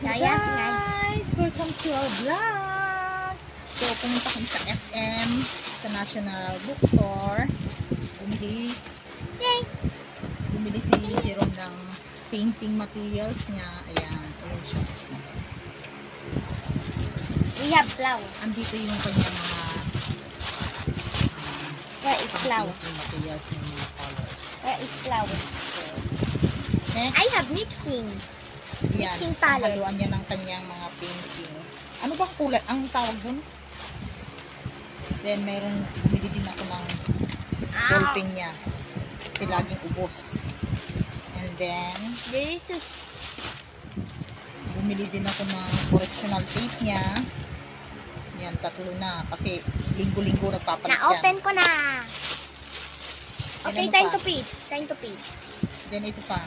Guys, welcome to our vlog. So, pumunta kami sa SM, sa National Bookstore. Bumili si Jerome ng painting materials niya. Ayan siya. We have flowers. Andito yung kanyang mga Where is flowers? painting materials yung mga colors. Where is flowers? Next, I have mixing. yan, mixing palette. haluan niya ng kanyang mga painting. Ano bang kulay? Ang tawag dun? Then, bumili din ako ng ballpen niya. Kasi laging ubos. And then, This is bumili din ako ng correctional tape niya. Yan, 3 na. Kasi linggo-linggo nagpapalit yan. na-open ko na. Okay, Ano time pa? to pee. Time to pee. Then, ito pa.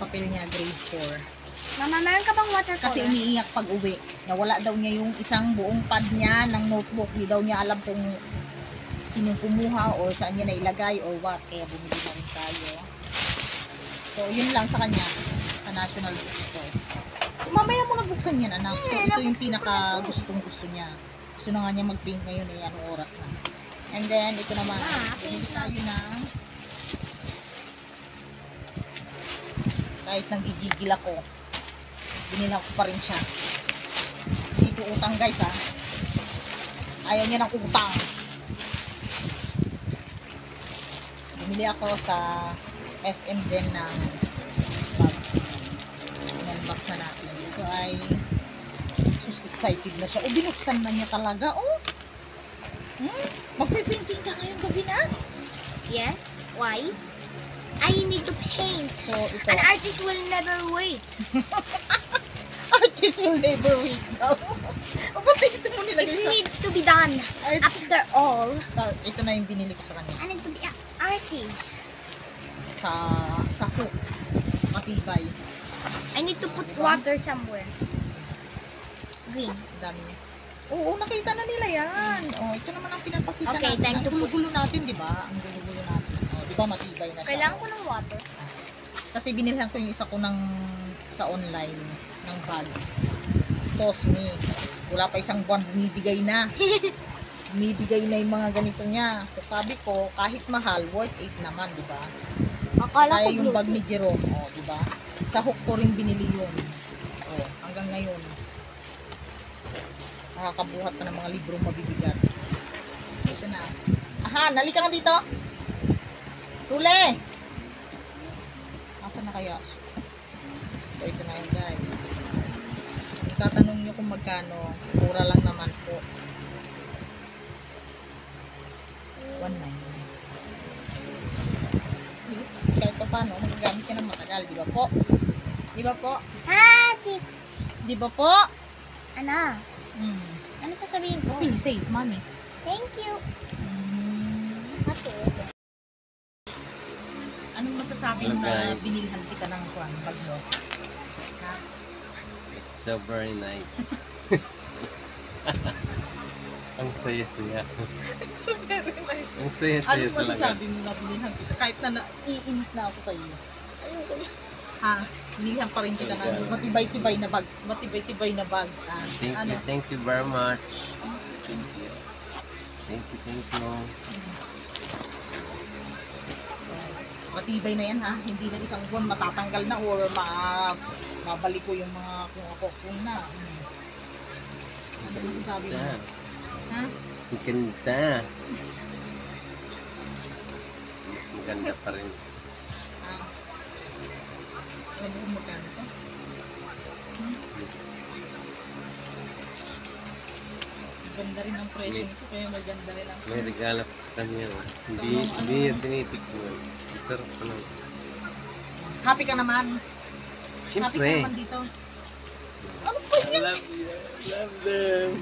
Papel niya, grade 4. Mama, meron ka bang watercolor? Kasi umiiyak pag uwi. Nawala daw niya yung isang buong pad niya ng notebook. Di daw niya alam kung sinong kumuha or saan niya nailagay or what. Kaya bumili na rin tayo. So, yun lang sa kanya. Sa National Bookstore. So, mamaya mo nagbuksan yan, anak. So, ito yung pinaka gusto niya. Gusto na nga niya mag-paint ngayon eh. Anong oras na. And then, ito naman. Bumili tayo ng kahit nang gigigil ako. Binila ko pa rin siya. Dito utang guys ha. Ayaw niya ng utang. Bumili ako sa SM din ng bag. Yan, box na natin. Ito ay sus, excited na siya. O, binuksan na niya talaga. Oh. Magpipainting ka ngayong gabi na? Yes. Why? I need to paint. So, ito. An artist will never wait. Artist will never wait daw. O, ba't ito mo nilagay It sa... needs to be done. After all, Ito na yung binili ko sa kanya. I need to be an artist. Sa hook. Matibay. I need to put water somewhere. Green. Ang dami niya. Oo, nakita na nila yan. Oh, ito naman ang pinapakita Okay, natin. time Ang to gulo-gulo natin, di ba? Ang gulo-gulo natin. Oh, di ba matibay na siya? Kailangan ko ng water. Kasi binilhan ko yung isa ko sa online ng bag. Sauce me. Wala pa isang buwan, bumibigay na. Bumibigay na yung mga ganito niya. So sabi ko, kahit mahal, worth it naman, di ba? Akala Kaya ko yung blue. bag ni Jerome, oh, di ba? Sa hook ko rin binili yun. Oh, hanggang ngayon. Nakakabuhat pa ng mga librong mabibigat. Ito na. Aha, nalika ka dito. Rule! Nasaan na kaya? So, ito na yun, guys. Kung tatanong nyo kung magkano, mura lang naman po. 1.9. Please, kahit pa paano, magagamit ka ng matagal, di ba po? Di ba po? Ha, tip. Di ba po? Ano? Ano sasabihin ko? Please say it, mommy. Thank you. Ate. Anong masasabi Hello, na guys. binilhan kita ng bag mo? Ha? It's so very nice. Ang saya-saya. So very nice. Ang saya-saya Anong talaga. masasabi mo na binilhan kita? Kahit na naiinis na ako sa iyo. Ha? Binilhan pa rin kita ng matibay-tibay na bag. Matibay-tibay na bag. Thank you very much. Thank you. Thank you. Matibay na yan ha. Hindi na isang buwan matatanggal na or mabalik ko yung mga kung na. Ano masasabi mo? Ganda. Ha? Ang ganda. Mas maganda pa rin. Alam mo kung magkano ito? Ganda rin ang presyo nito, kaya maganda rin ang May regalo pa sa kanya. Oh. Hindi niya tinitikman. Ang sarap pa lang. Happy ka naman? Happy ka Siyempre. naman dito? Ano pa yan? Love you. Love them.